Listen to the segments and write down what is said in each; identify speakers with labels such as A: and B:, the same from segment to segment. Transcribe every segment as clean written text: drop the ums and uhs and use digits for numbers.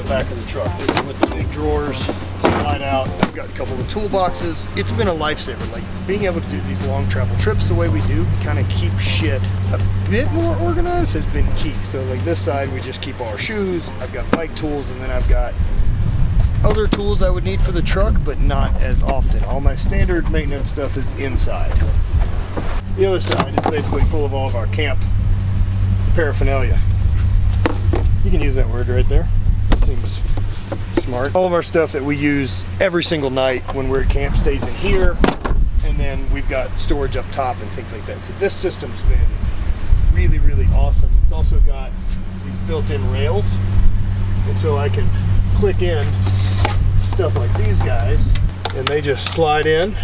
A: back of the truck. This is with the big drawers, slide out. I've got a couple of toolboxes. It's been a lifesaver. Like being able to do these long travel trips the way we do, kind of keep shit a bit more organized has been key. So like this side, we just keep all our shoes. I've got bike tools, and then I've got other tools I would need for the truck, but not as often. All my standard maintenance stuff is inside. The other side is basically full of all of our camp paraphernalia. You can use that word right there. Seems smart. All of our stuff that we use every single night when we're at camp stays in here, and then we've got storage up top and things like that. So this system's been really, really awesome. It's also got these built-in rails, and so I can click in stuff like these guys, and they just slide in.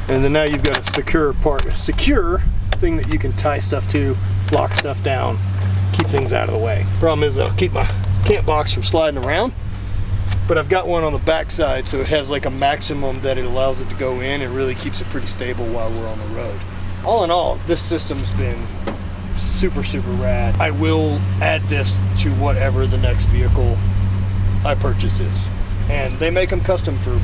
A: And then now you've got a secure thing that you can tie stuff to, lock stuff down, keep things out of the way. Problem is that'll keep my camp box from sliding around, but I've got one on the back side, so it has like a maximum that it allows it to go in and really keeps it pretty stable while we're on the road. All in all, this system's been super, super rad. I will add this to whatever the next vehicle I purchase is. And they make them custom for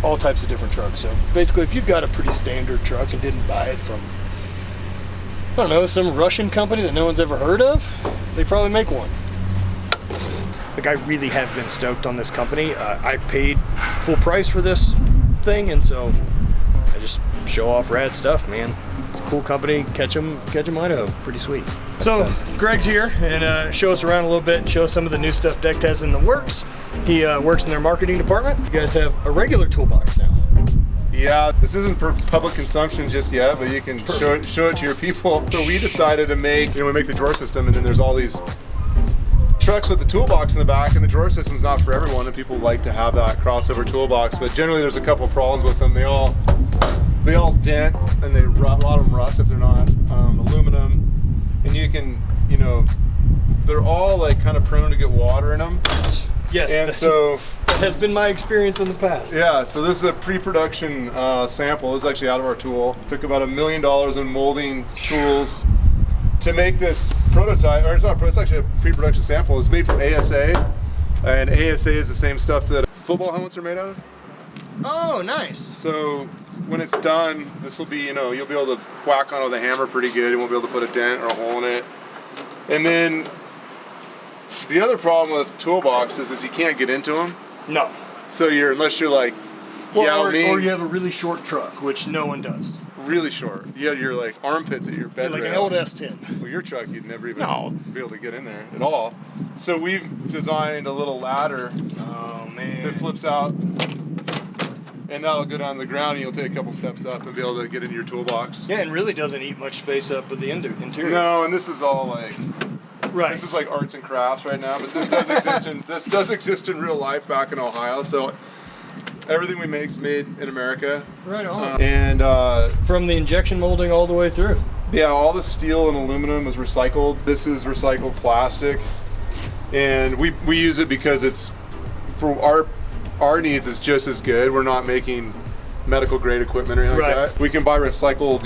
A: all types of different trucks. So basically, if you've got a pretty standard truck and didn't buy it from, I don't know, some Russian company that no one's ever heard of, they probably make one. Like, I really have been stoked on this company. I paid full price for this thing, and so I just show off rad stuff, man. It's a cool company. Catch 'em Idaho. Pretty sweet. So Greg's here and show us around a little bit and show us some of the new stuff Decked has in the works. He works in their marketing department. You guys have a regular toolbox now.
B: Yeah, this isn't for public consumption just yet, but you can show it to your people. So we decided to make, we make the drawer system, and then there's all these trucks with the toolbox in the back, and the drawer system's not for everyone, and people like to have that crossover toolbox, but generally there's a couple of problems with them. They all dent, and a lot of them rust if they're not aluminum, and you can, they're all like kind of prone to get water in them.
A: Yes,
B: and so
A: that has been my experience in the past.
B: Yeah, so this is a pre-production sample. This is actually out of our tool. It took about $1 million in molding tools to make this prototype, or it's actually a pre-production sample. It's made from ASA, and ASA is the same stuff that football helmets are made out of.
A: Oh, nice.
B: So when it's done, this will be, you'll be able to whack on with a hammer pretty good. You won't be able to put a dent or a hole in it. And then the other problem with toolboxes is you can't get into them.
A: No.
B: So unless you're like,
A: or you have a really short truck, which no one does.
B: Really short. Yeah, you're like armpits at your bed
A: like
B: rail.
A: an old S10.
B: Well, your truck, you'd never even be able to get in there at all. So we've designed a little ladder that flips out, and that'll go down to the ground, and you'll take a couple steps up and be able to get into your toolbox.
A: Yeah, and really doesn't eat much space up with the interior.
B: No, and this is all like,
A: right.
B: This is like arts and crafts right now, but this does exist in real life back in Ohio. So everything we make is made in America.
A: Right on.
B: And
A: from the injection molding all the way through.
B: Yeah, all the steel and aluminum is recycled. This is recycled plastic, and we use it because it's for our needs. It's just as good. We're not making medical grade equipment or anything like that. We can buy recycled,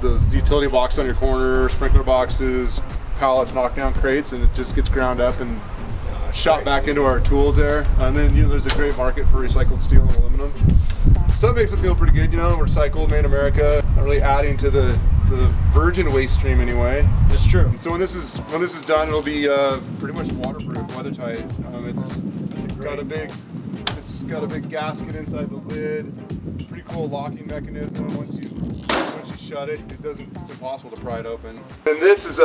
B: those utility boxes on your corner, sprinkler boxes, pallets, knockdown crates, and it just gets ground up and shot back into our tools there. And then there's a great market for recycled steel and aluminum. So it makes it feel pretty good, recycled, made in America, not really adding to the virgin waste stream anyway.
A: That's true.
B: And so when this is done, it'll be pretty much waterproof, weathertight. It's got a big gasket inside the lid. Pretty cool locking mechanism. Once you shut it, it's impossible to pry it open. And this is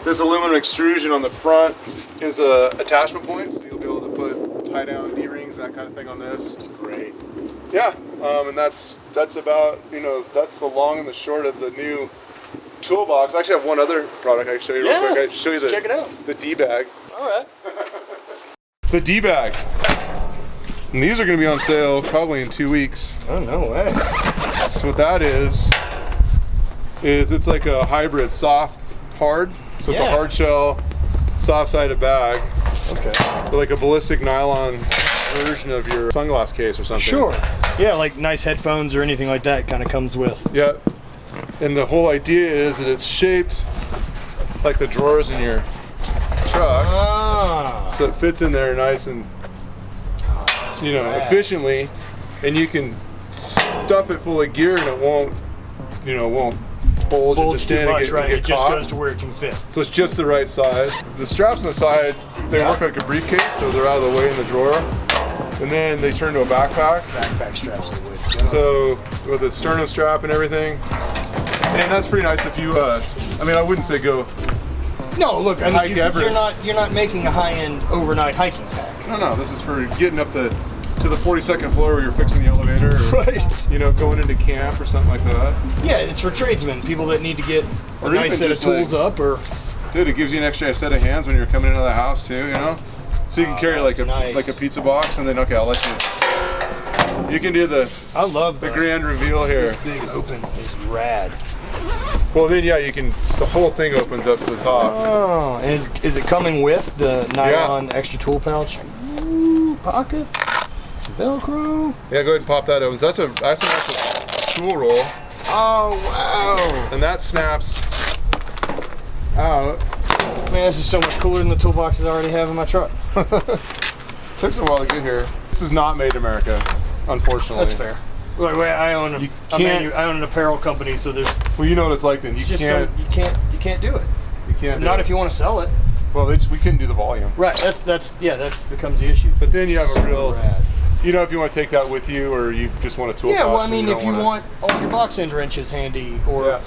B: this aluminum extrusion on the front is a attachment point, so you'll be able to tie down D-rings and that kind of thing on this.
A: It's great.
B: Yeah, and that's about, that's the long and the short of the new toolbox. I actually have one other product I can show you real quick. I can show you
A: check it out.
B: The D-bag.
A: All right.
B: The D-bag. And these are going to be on sale probably in 2 weeks.
A: Oh, no way.
B: So what that is it's like a hybrid soft hard. So it's a hard shell, soft-sided bag.
A: Okay.
B: Like a ballistic nylon version of your sunglass case or something.
A: Sure. Yeah, like nice headphones or anything like that kind of comes with.
B: Yeah. And the whole idea is that it's shaped like the drawers in your truck.
A: Ah.
B: So it fits in there nice and, you know, efficiently, and you can stuff it full of gear and it won't, you know, won't bulge
A: Too
B: and
A: much,
B: get,
A: right?
B: get
A: It just
B: caught.
A: goes to where it can fit.
B: So it's just the right size. The straps on the side, they work like a briefcase, so they're out of the way in the drawer. And then they turn to a backpack.
A: Backpack straps are the way to go.
B: So with a sternum strap and everything. And that's pretty nice if you, I mean, I wouldn't say go.
A: No, look, I
B: Hike
A: mean,
B: Everest.
A: you're not making a high-end overnight hiking pack.
B: No, this is for getting up to the 42nd floor where you're fixing the elevator. Or,
A: Right.
B: you know, going into camp or something like that.
A: Yeah, it's for tradesmen, people that need to get a
B: Or
A: nice
B: even
A: set of
B: just
A: tools
B: like-
A: up, or
B: Dude, it gives you an extra set of hands when you're coming into the house too, you know? So you can carry like a pizza box, and then, okay, I'll let you. You can do the
A: I love
B: the grand reveal here.
A: This big open is rad.
B: Well, then yeah, you can. The whole thing opens up to the top.
A: Oh, and is it coming with the nylon extra tool pouch? Ooh, pockets, Velcro.
B: Yeah, go ahead and pop that open. So that's an actual tool roll,
A: Oh wow!
B: and that snaps.
A: out. Man, this is so much cooler than the toolboxes I already have in my truck.
B: Took some while to get here. This is not made in America, unfortunately.
A: That's fair. Look, I own I own an apparel company, so there's
B: Well, you know what it's like then. You
A: just
B: can't.
A: you can't do it.
B: You can't.
A: Not if you want to sell it.
B: Well, we couldn't do the volume.
A: Right. That's becomes the issue.
B: But then you have a real.
A: Rad.
B: You know, if you want to take that with you, or you just want a tool.
A: Yeah. Well,
B: pouch
A: I
B: and
A: mean, if you
B: don't
A: want all your box end wrenches handy, or
B: Yeah.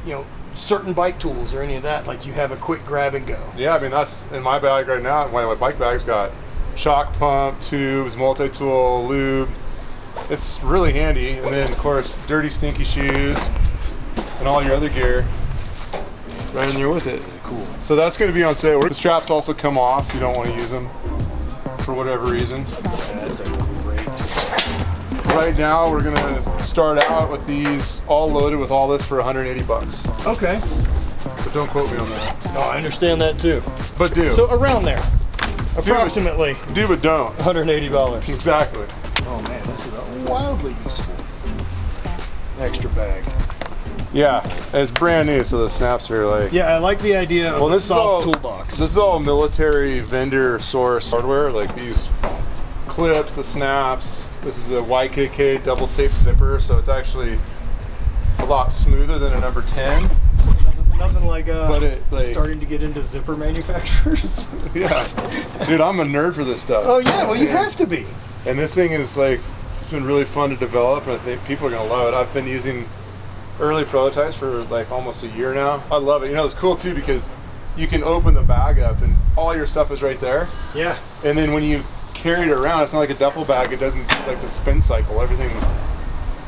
A: you know, certain bike tools or any of that, like you have a quick grab and go.
B: Yeah, I mean that's in my bag right now. My bike bag's got shock pump, tubes, multi-tool, lube. It's really handy. And then of course, dirty, stinky shoes, and all your other gear right in there with it.
A: Cool.
B: So that's going to be on sale. The straps also come off if you don't want to use them for whatever reason.
A: That's a great tool.
B: Right now, we're going to start out with these all loaded with all this for 180 bucks.
A: Okay.
B: But don't quote me on that.
A: Oh, I understand that too.
B: But do.
A: So around there, approximately
B: Do but don't.
A: $180.
B: Exactly.
A: Oh man, this is a wildly useful extra bag.
B: Yeah, it's brand new, so the snaps are like.
A: Yeah, I like the idea of a
B: this
A: soft
B: is all,
A: toolbox.
B: This is all military vendor source hardware, like these clips, the snaps. This is a YKK double tape zipper, so it's actually a lot smoother than a number 10.
A: Nothing like,
B: But it, like-
A: starting to get into zipper manufacturers.
B: Yeah, dude, I'm a nerd for this stuff.
A: Oh yeah, well you have to be.
B: And this thing is like, it's been really fun to develop, and I think people are gonna love it. I've been using early prototypes for like almost a year now. I love it. You know, it's cool too because you can open the bag up and all your stuff is right there.
A: Yeah.
B: And then when you carry it around, it's not like a duffel bag. It doesn't like the spin cycle. Everything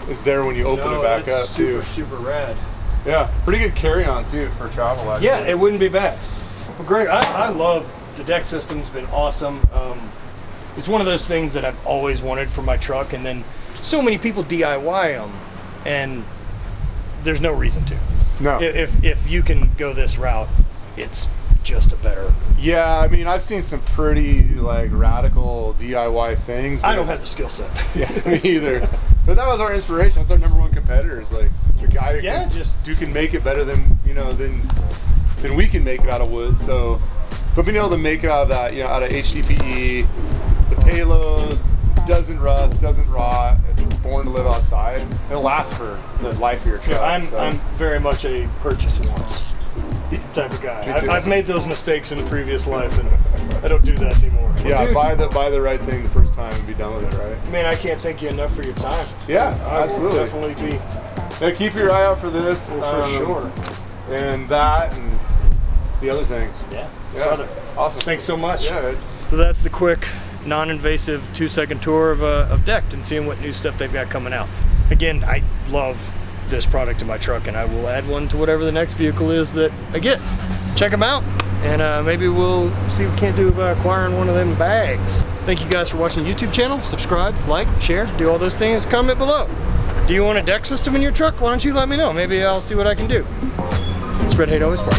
B: is there when you open it back up too.
A: Super rad.
B: Yeah, pretty good carry-on too for travel. Actually.
A: Yeah, it wouldn't be bad. Well, great. I love the deck system's been awesome. It's one of those things that I've always wanted for my truck, and then so many people DIY them, and there's no reason to.
B: No.
A: If you can go this route, it's just a better.
B: Yeah, I mean, I've seen some pretty like radical DIY things.
A: I don't have the skill set.
B: Yeah, me either. But that was our inspiration. That's our number one competitor. Is like the guy who can make it better than than we can make it out of wood. So, but being able to make it out of that, out of HDPE, the payload doesn't rust, doesn't rot. It's born to live outside. It'll last for the life of your truck.
A: I'm very much a purchase once type of guy. I've made those mistakes in a previous life, and I don't do that anymore.
B: Yeah,
A: well, dude,
B: buy the right thing the first time and be done with it, right?
A: Man, I can't thank you enough for your time.
B: Yeah,
A: I
B: absolutely.
A: will definitely be.
B: Yeah, keep your eye out for this.
A: For sure.
B: And that and the other things.
A: Yeah.
B: Yeah. Awesome.
A: Thanks so much.
B: Yeah.
A: So that's the quick, non-invasive 2-second tour of Decked and seeing what new stuff they've got coming out. Again, I love this product in my truck, and I will add one to whatever the next vehicle is that I get. Check them out, and maybe we'll see what we can't do about acquiring one of them bags. Thank you guys for watching the YouTube channel. Subscribe, like, share, do all those things. Comment below. Do you want a deck system in your truck? Why don't you let me know? Maybe I'll see what I can do. Spread hate, always part.